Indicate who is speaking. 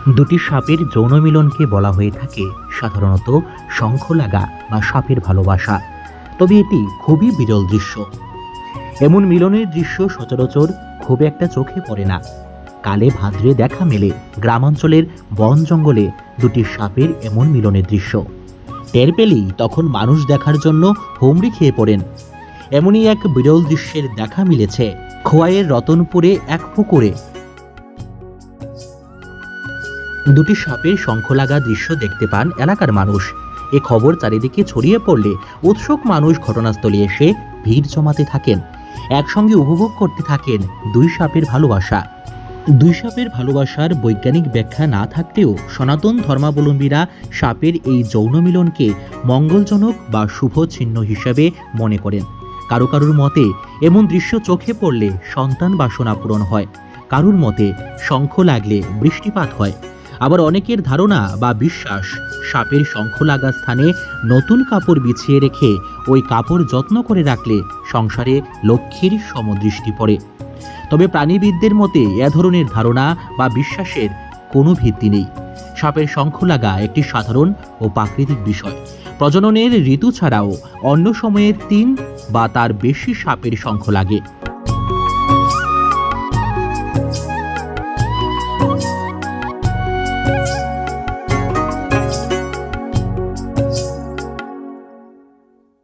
Speaker 1: দুটি সাপের যৌন মিলনকে বলা হয়ে থাকে সাধারণত শঙ্খলাগা বা সাপের ভালোবাসা। তবে এটি খুবই বিরল দৃশ্য। এমন মিলনের দৃশ্য সচরাচর খুব একটা চোখে পড়ে না। কালে ভাদ্রে দেখা মেলে গ্রামাঞ্চলের বন জঙ্গলে দুটি সাপের এমন মিলনের দৃশ্য। টের পেলেই তখন মানুষ দেখার জন্য হুমড়ি খেয়ে পড়েন। এমনই এক বিরল দৃশ্যের দেখা মিলেছে খোয়াইয়ের রতনপুরে এক পুকুরে। দুটি সাপের শঙ্খলাগা দৃশ্য দেখতে পান এলাকার মানুষ। এ খবর চারিদিকে ছড়িয়ে পড়লে উৎসুক মানুষ ঘটনাস্থলে এসে ভিড় জমাতে থাকেন, একসঙ্গে উপভোগ করতে থাকেন দুই সাপের ভালোবাসা। দুই সাপের ভালোবাসার বৈজ্ঞানিক ব্যাখ্যা না থাকলেও সনাতন ধর্মাবলম্বীরা সাপের এই যৌন মিলনকে মঙ্গলজনক বা শুভ চিহ্ন হিসেবে মনে করেন। কারো কারোর মতে এমন দৃশ্য চোখে পড়লে সন্তান বাসনা পূরণ হয়, কারোর মতে শঙ্খ লাগলে বৃষ্টিপাত হয়। আবার অনেকের ধারণা বা বিশ্বাস, সাপের শঙ্খ লাগা স্থানে নতুন কাপড় বিছিয়ে রেখে ওই কাপড় যত্ন করে রাখলে সংসারে লক্ষ্মীর সমদৃষ্টি পড়ে। তবে প্রাণীবিদদের মতে এ ধরনের ধারণা বা বিশ্বাসের কোনো ভিত্তি নেই। সাপের শঙ্খ লাগা একটি সাধারণ ও প্রাকৃতিক বিষয়। প্রজননের ঋতু ছাড়াও অন্য সময়ে 3 বা তার বেশি সাপের শঙ্খ লাগে।